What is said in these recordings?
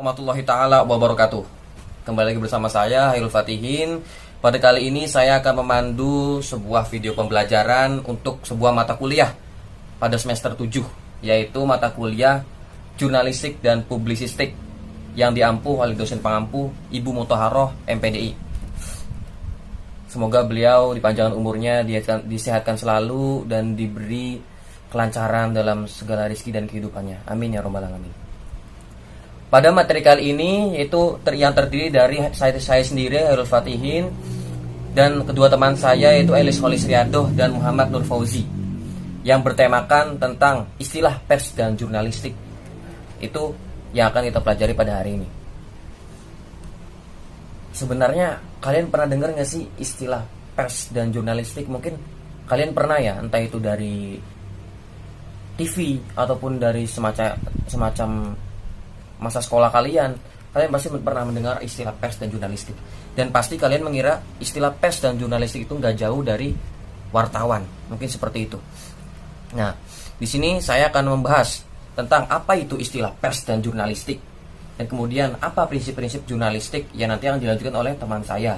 warahmatullahi taala wabarakatuh. Kembali lagi bersama saya Hairul Fatihin. Pada kali ini saya akan memandu sebuah video pembelajaran untuk sebuah mata kuliah pada semester 7, yaitu mata kuliah Jurnalistik dan Publisistik yang diampu oleh dosen pengampu Ibu Muthaharoh MPDI. Semoga beliau dipanjangkan umurnya, disehatkan selalu dan diberi kelancaran dalam segala rezeki dan kehidupannya. Amin ya robbal alamin. Pada materi kali ini yaitu yang terdiri dari saya sendiri Hairul Fatihin dan kedua teman saya yaitu Elis Holis Riadoh dan Muhammad Nur Fauzi, yang bertemakan tentang istilah pers dan jurnalistik. Itu yang akan kita pelajari pada hari ini. Sebenarnya kalian pernah dengar gak sih istilah pers dan jurnalistik? Mungkin kalian pernah ya, entah itu dari TV ataupun dari semacam masa sekolah kalian pasti pernah mendengar istilah pers dan jurnalistik. Dan pasti kalian mengira istilah pers dan jurnalistik itu nggak jauh dari wartawan, mungkin seperti itu. Nah, di sini saya akan membahas tentang apa itu istilah pers dan jurnalistik, dan kemudian apa prinsip-prinsip jurnalistik yang nanti akan dilanjutkan oleh teman saya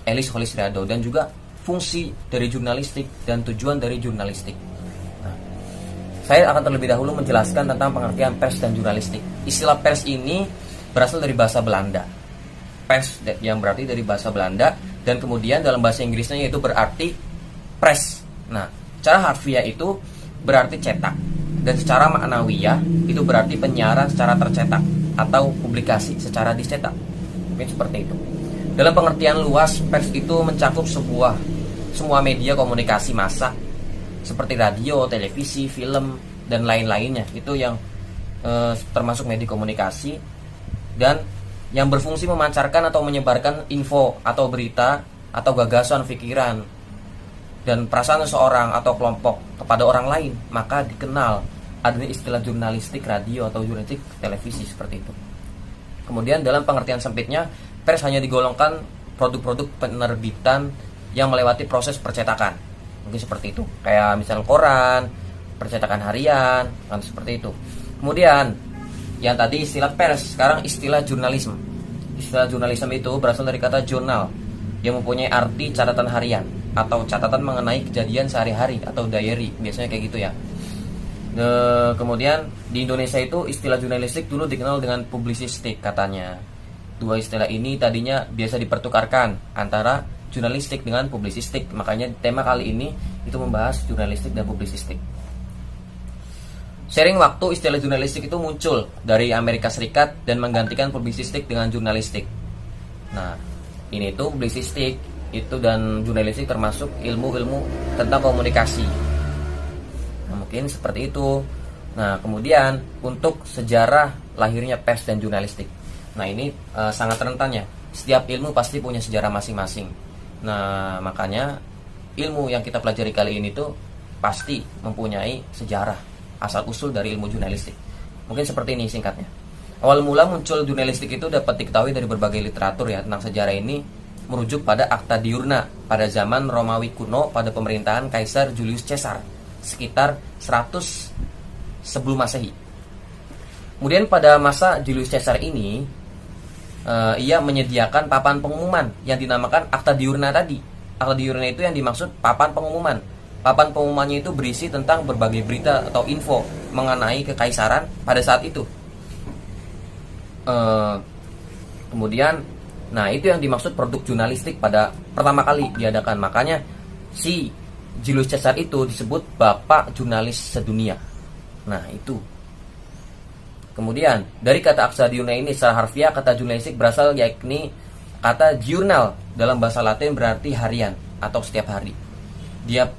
Elis Holis Riadoh, dan juga fungsi dari jurnalistik dan tujuan dari jurnalistik. Saya akan terlebih dahulu menjelaskan tentang pengertian pers dan jurnalistik. Istilah pers ini berasal dari bahasa Belanda. Pers yang berarti dari bahasa Belanda, dan kemudian dalam bahasa Inggrisnya yaitu berarti press. Nah, secara harfiah itu berarti cetak, dan secara ma'nawiyah itu berarti penyiaran secara tercetak atau publikasi secara dicetak. Mungkin seperti itu. Dalam pengertian luas, pers itu mencakup semua media komunikasi massa seperti radio, televisi, film, dan lain-lainnya. Itu yang termasuk media komunikasi dan yang berfungsi memancarkan atau menyebarkan info atau berita atau gagasan, pikiran, dan perasaan seseorang atau kelompok kepada orang lain. Maka dikenal adanya istilah jurnalistik radio atau jurnalistik televisi, seperti itu. Kemudian dalam pengertian sempitnya, pers hanya digolongkan produk-produk penerbitan yang melewati proses percetakan. Mungkin seperti itu, kayak misalnya koran, percetakan harian, kan seperti itu. Kemudian yang tadi istilah pers, sekarang istilah jurnalisme. Istilah jurnalisme itu berasal dari kata jurnal yang mempunyai arti catatan harian atau catatan mengenai kejadian sehari-hari atau diary, biasanya kayak gitu ya. Kemudian di Indonesia itu istilah jurnalistik dulu dikenal dengan publisistik katanya. Dua istilah ini tadinya biasa dipertukarkan antara jurnalistik dengan publisistik. Makanya tema kali ini itu membahas jurnalistik dan publisistik. Sering waktu istilah jurnalistik itu muncul dari Amerika Serikat dan menggantikan publisistik dengan jurnalistik. Nah, ini tuh publisistik itu dan jurnalistik termasuk ilmu-ilmu tentang komunikasi. Nah, mungkin seperti itu. Nah, kemudian untuk sejarah lahirnya pers dan jurnalistik. Nah, ini sangat rentan ya. Setiap ilmu pasti punya sejarah masing-masing. Nah, makanya ilmu yang kita pelajari kali ini tuh pasti mempunyai sejarah asal-usul dari ilmu jurnalistik. Mungkin seperti ini singkatnya. Awal mula muncul jurnalistik itu dapat diketahui dari berbagai literatur ya tentang sejarah ini, merujuk pada Akta Diurna pada zaman Romawi kuno pada pemerintahan Kaisar Julius Caesar sekitar 100 sebelum Masehi. Kemudian pada masa Julius Caesar ini ia menyediakan papan pengumuman yang dinamakan Akta Diurna tadi. Akta Diurna itu yang dimaksud papan pengumuman. Papan pengumumannya itu berisi tentang berbagai berita atau info mengenai kekaisaran pada saat itu. Kemudian, nah itu yang dimaksud produk jurnalistik pada pertama kali diadakan. Makanya si Julius Caesar itu disebut bapak jurnalis sedunia. Nah itu. Kemudian dari kata aksa diurna ini secara harfiah kata jurnalistik berasal yakni kata jurnal dalam bahasa Latin berarti harian atau setiap hari. Dia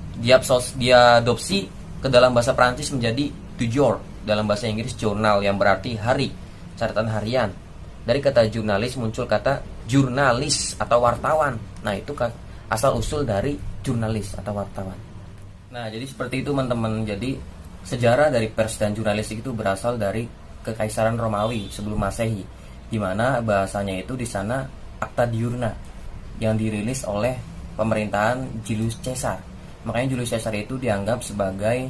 adopsi ke dalam bahasa Prancis menjadi toujours, dalam bahasa Inggris journal yang berarti hari, catatan harian. Dari kata jurnalis muncul kata jurnalis atau wartawan. Nah itu kan asal usul dari jurnalis atau wartawan. Nah jadi seperti itu teman-teman. Jadi sejarah dari pers dan jurnalistik itu berasal dari Kekaisaran Romawi sebelum Masehi, di mana bahasanya itu di sana Akta Diurna yang dirilis oleh pemerintahan Julius Caesar. Makanya Julius Caesar itu dianggap sebagai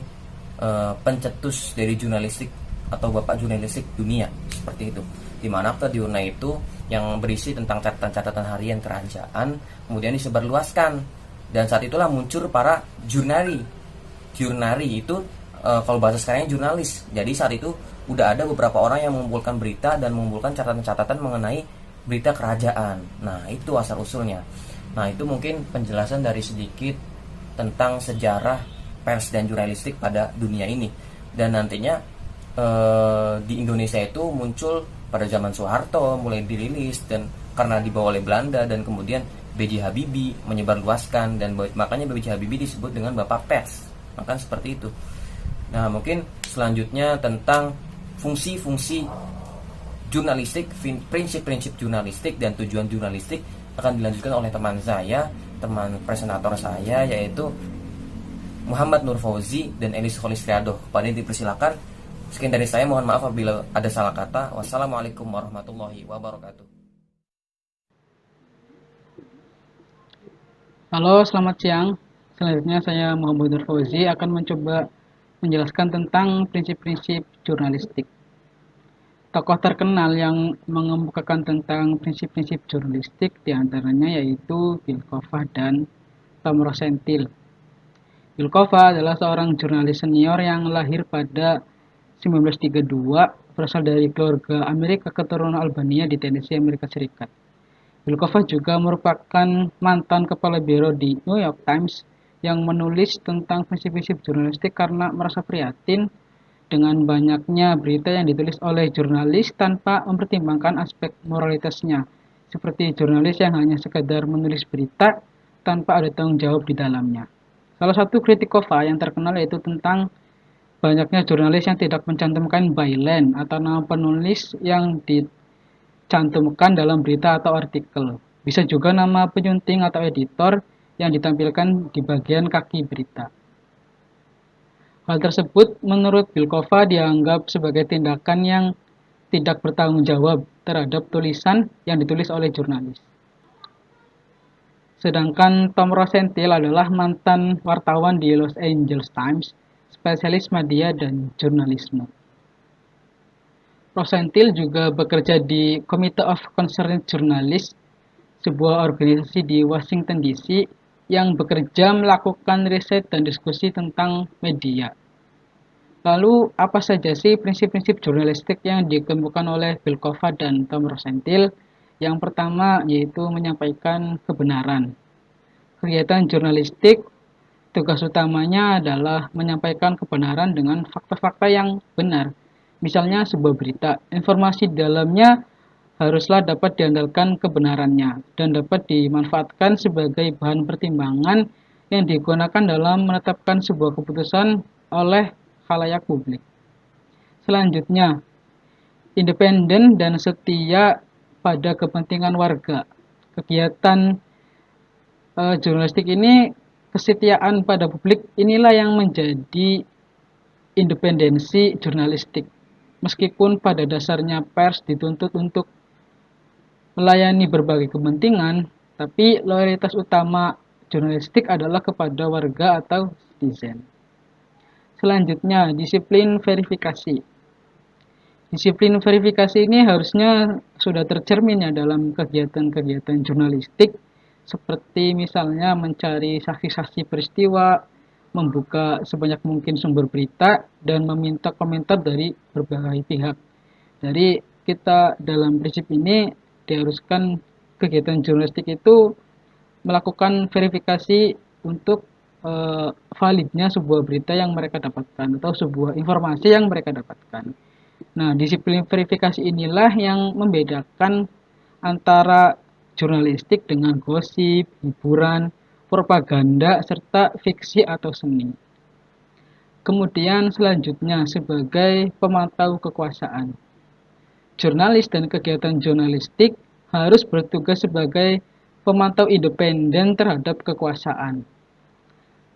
pencetus dari jurnalistik atau bapak jurnalistik dunia, seperti itu. di mana akta diurna itu yang berisi tentang catatan-catatan harian kerajaan kemudian disebarluaskan, dan saat itulah muncul para jurnari. Jurnari itu kalau bahasa sekarangnya jurnalis. Jadi saat itu udah ada beberapa orang yang mengumpulkan berita dan mengumpulkan catatan-catatan mengenai berita kerajaan. Nah, itu asal usulnya. Nah, itu mungkin penjelasan dari sedikit tentang sejarah pers dan jurnalistik pada dunia ini. Dan nantinya di Indonesia itu muncul pada zaman Soeharto mulai dirilis, dan karena dibawa oleh Belanda, dan kemudian B.J. Habibie menyebarluaskan, dan makanya B.J. Habibie disebut dengan Bapak Pers. Maka seperti itu. Nah, mungkin selanjutnya tentang fungsi-fungsi jurnalistik, prinsip-prinsip jurnalistik dan tujuan jurnalistik akan dilanjutkan oleh teman saya, teman presentator saya, yaitu Muhammad Nur Fauzi dan Elis Kholistriado. Kepada ini dipersilakan. Sekian dari saya, mohon maaf apabila ada salah kata. Wassalamualaikum warahmatullahi wabarakatuh. Halo, selamat siang. Selanjutnya saya Muhammad Nur Fauzi akan mencoba menjelaskan tentang prinsip-prinsip jurnalistik. Tokoh terkenal yang mengemukakan tentang prinsip-prinsip jurnalistik diantaranya yaitu Bill Kofa dan Tom Rosenthal. Bill Kofa adalah seorang jurnalis senior yang lahir pada 1932, berasal dari keluarga Amerika keturunan Albania di Tennessee, Amerika Serikat. Bill Kofa juga merupakan mantan kepala biro di New York Times yang menulis tentang prinsip-prinsip jurnalistik karena merasa prihatin dengan banyaknya berita yang ditulis oleh jurnalis tanpa mempertimbangkan aspek moralitasnya, seperti jurnalis yang hanya sekedar menulis berita tanpa ada tanggung jawab di dalamnya. Salah satu kritik Kofa yang terkenal yaitu tentang banyaknya jurnalis yang tidak mencantumkan byline atau nama penulis yang dicantumkan dalam berita atau artikel. Bisa juga nama penyunting atau editor yang ditampilkan di bagian kaki berita. Hal tersebut menurut Bill Kofa dianggap sebagai tindakan yang tidak bertanggung jawab terhadap tulisan yang ditulis oleh jurnalis. Sedangkan Tom Rosenthal adalah mantan wartawan di Los Angeles Times, spesialis media dan jurnalisme. Rosenthal juga bekerja di Committee of Concerned Journalists, sebuah organisasi di Washington DC yang bekerja melakukan riset dan diskusi tentang media. Lalu, apa saja sih prinsip-prinsip jurnalistik yang dikemukakan oleh Bill Kofa dan Tom Rosenthal? Yang pertama yaitu menyampaikan kebenaran. Kegiatan jurnalistik tugas utamanya adalah menyampaikan kebenaran dengan fakta-fakta yang benar. Misalnya sebuah berita, informasi di dalamnya haruslah dapat diandalkan kebenarannya dan dapat dimanfaatkan sebagai bahan pertimbangan yang digunakan dalam menetapkan sebuah keputusan oleh khalayak publik. Selanjutnya, independen dan setia pada kepentingan warga. Kegiatan jurnalistik ini, kesetiaan pada publik inilah yang menjadi independensi jurnalistik. Meskipun pada dasarnya pers dituntut untuk melayani berbagai kepentingan, tapi loyalitas utama jurnalistik adalah kepada warga atau citizen. Selanjutnya, disiplin verifikasi. Disiplin verifikasi ini harusnya sudah tercermin ya dalam kegiatan-kegiatan jurnalistik, seperti misalnya mencari saksi-saksi peristiwa, membuka sebanyak mungkin sumber berita, dan meminta komentar dari berbagai pihak. Jadi kita dalam prinsip ini diharuskan kegiatan jurnalistik itu melakukan verifikasi untuk validnya sebuah berita yang mereka dapatkan atau sebuah informasi yang mereka dapatkan. Nah, disiplin verifikasi inilah yang membedakan antara jurnalistik dengan gosip, hiburan, propaganda, serta fiksi atau seni. Kemudian selanjutnya sebagai pemantau kekuasaan. Jurnalis dan kegiatan jurnalistik harus bertugas sebagai pemantau independen terhadap kekuasaan.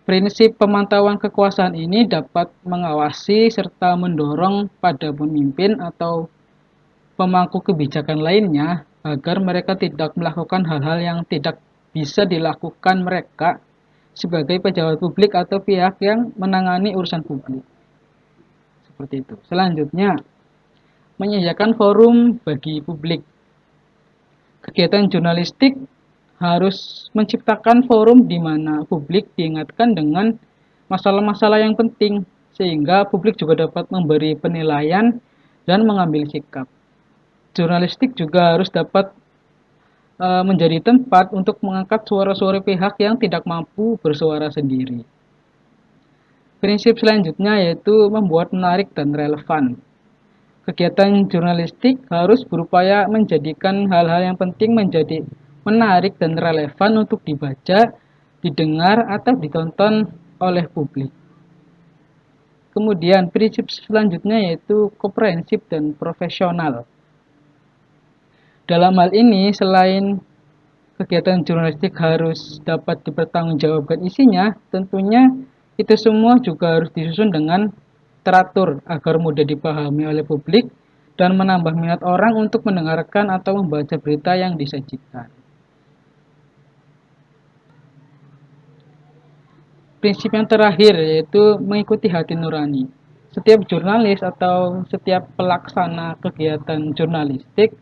Prinsip pemantauan kekuasaan ini dapat mengawasi serta mendorong pada pemimpin atau pemangku kebijakan lainnya agar mereka tidak melakukan hal-hal yang tidak bisa dilakukan mereka sebagai pejabat publik atau pihak yang menangani urusan publik. Seperti itu. Selanjutnya, menyediakan forum bagi publik. Kegiatan jurnalistik harus menciptakan forum di mana publik diingatkan dengan masalah-masalah yang penting, sehingga publik juga dapat memberi penilaian dan mengambil sikap. Jurnalistik juga harus dapat menjadi tempat untuk mengangkat suara-suara pihak yang tidak mampu bersuara sendiri. Prinsip selanjutnya yaitu membuat menarik dan relevan. Kegiatan jurnalistik harus berupaya menjadikan hal-hal yang penting menjadi menarik dan relevan untuk dibaca, didengar, atau ditonton oleh publik. Kemudian prinsip selanjutnya yaitu komprehensif dan profesional. Dalam hal ini, selain kegiatan jurnalistik harus dapat dipertanggungjawabkan isinya, tentunya itu semua juga harus disusun dengan teratur agar mudah dipahami oleh publik dan menambah minat orang untuk mendengarkan atau membaca berita yang disajikan. Prinsip yang terakhir yaitu mengikuti hati nurani. Setiap jurnalis atau setiap pelaksana kegiatan jurnalistik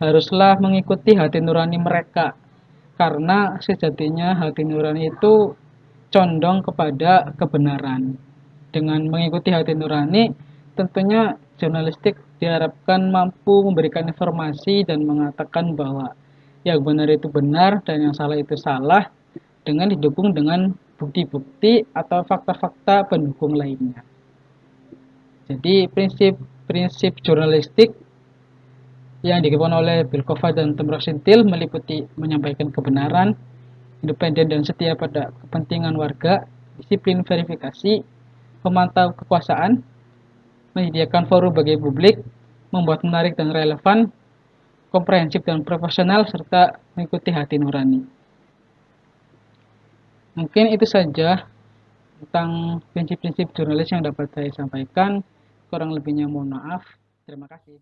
haruslah mengikuti hati nurani mereka, karena sejatinya hati nurani itu condong kepada kebenaran. Dengan mengikuti hati nurani, tentunya jurnalistik diharapkan mampu memberikan informasi dan mengatakan bahwa yang benar itu benar dan yang salah itu salah, dengan didukung dengan bukti-bukti atau fakta-fakta pendukung lainnya. Jadi prinsip-prinsip jurnalistik yang dikembangkan oleh Bilkova dan Temra Sintil meliputi menyampaikan kebenaran, independen dan setia pada kepentingan warga, disiplin verifikasi, memantau kekuasaan, menyediakan forum bagi publik, membuat menarik dan relevan, komprehensif dan profesional, serta mengikuti hati nurani. Mungkin itu saja tentang prinsip-prinsip jurnalis yang dapat saya sampaikan. Kurang lebihnya mohon maaf. Terima kasih.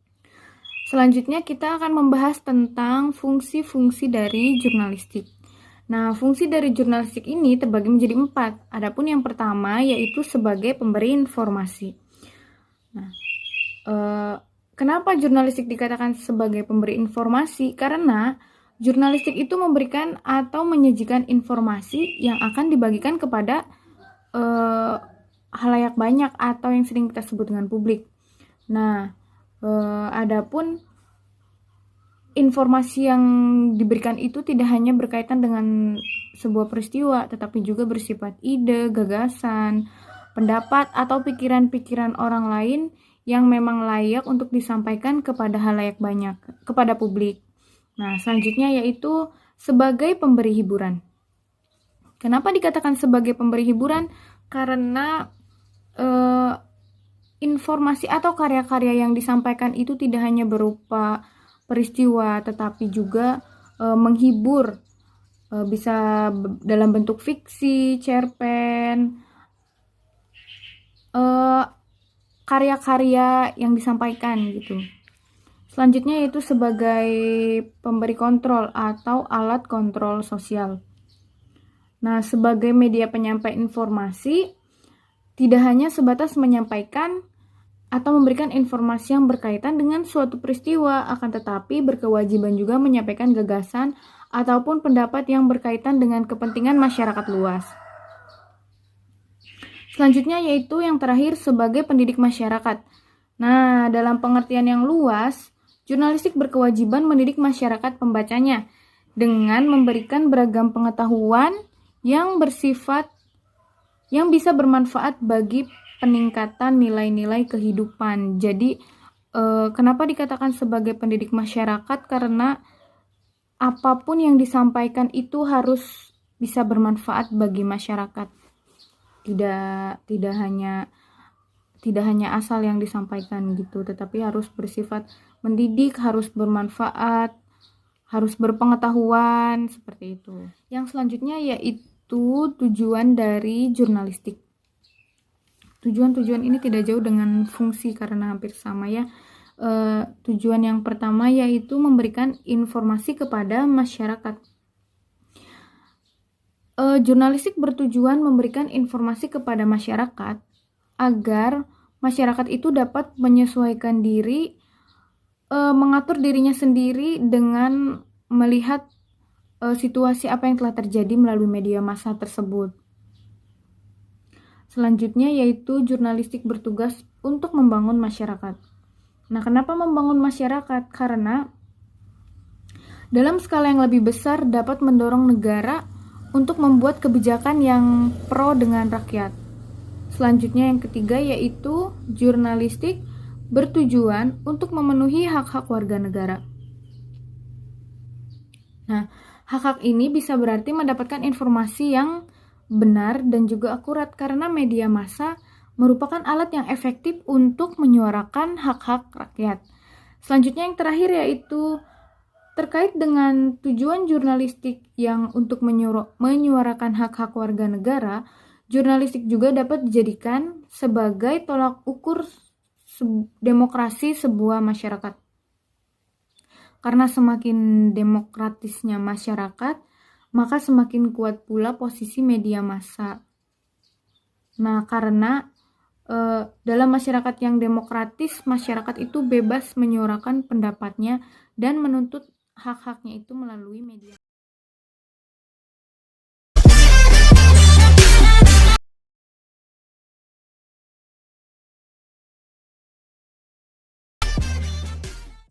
Selanjutnya kita akan membahas tentang fungsi-fungsi dari jurnalistik. Nah, fungsi dari jurnalistik ini terbagi menjadi 4. Adapun yang pertama yaitu sebagai pemberi informasi. Nah, kenapa jurnalistik dikatakan sebagai pemberi informasi? Karena jurnalistik itu memberikan atau menyajikan informasi yang akan dibagikan kepada halayak banyak atau yang sering kita sebut dengan publik. Nah, adapun informasi yang diberikan itu tidak hanya berkaitan dengan sebuah peristiwa, tetapi juga bersifat ide, gagasan, pendapat, atau pikiran-pikiran orang lain yang memang layak untuk disampaikan kepada halayak banyak, kepada publik. Nah, selanjutnya yaitu sebagai pemberi hiburan. Kenapa dikatakan sebagai pemberi hiburan? Karena informasi atau karya-karya yang disampaikan itu tidak hanya berupa peristiwa, tetapi juga menghibur, bisa dalam bentuk fiksi, cerpen, karya-karya yang disampaikan gitu. Selanjutnya yaitu sebagai pemberi kontrol atau alat kontrol sosial. Nah, sebagai media penyampai informasi, tidak hanya sebatas menyampaikan atau memberikan informasi yang berkaitan dengan suatu peristiwa, akan tetapi berkewajiban juga menyampaikan gagasan ataupun pendapat yang berkaitan dengan kepentingan masyarakat luas. Selanjutnya yaitu yang terakhir sebagai pendidik masyarakat. Nah, dalam pengertian yang luas, jurnalistik berkewajiban mendidik masyarakat pembacanya dengan memberikan beragam pengetahuan yang bersifat yang bisa bermanfaat bagi peningkatan nilai-nilai kehidupan. Jadi, kenapa dikatakan sebagai pendidik masyarakat? Karena apapun yang disampaikan itu harus bisa bermanfaat bagi masyarakat. Tidak hanya asal yang disampaikan gitu, tetapi harus bersifat mendidik, harus bermanfaat, harus berpengetahuan, seperti itu. Yang selanjutnya yaitu tujuan dari jurnalistik. Tujuan-tujuan ini tidak jauh dengan fungsi karena hampir sama ya. Tujuan yang pertama yaitu memberikan informasi kepada masyarakat. Jurnalistik bertujuan memberikan informasi kepada masyarakat agar masyarakat itu dapat menyesuaikan diri mengatur dirinya sendiri dengan melihat situasi apa yang telah terjadi melalui media massa tersebut. Selanjutnya yaitu jurnalistik bertugas untuk membangun masyarakat. Nah, kenapa membangun masyarakat? Karena dalam skala yang lebih besar dapat mendorong negara untuk membuat kebijakan yang pro dengan rakyat. Selanjutnya yang ketiga yaitu jurnalistik bertujuan untuk memenuhi hak-hak warga negara. Nah, hak-hak ini bisa berarti mendapatkan informasi yang benar dan juga akurat karena media massa merupakan alat yang efektif untuk menyuarakan hak-hak rakyat. Selanjutnya yang terakhir yaitu terkait dengan tujuan jurnalistik yang untuk menyuarakan hak-hak warga negara, jurnalistik juga dapat dijadikan sebagai tolak ukur demokrasi sebuah masyarakat. Karena semakin demokratisnya masyarakat, maka semakin kuat pula posisi media massa. Nah, karena dalam masyarakat yang demokratis, masyarakat itu bebas menyuarakan pendapatnya dan menuntut hak-haknya itu melalui media.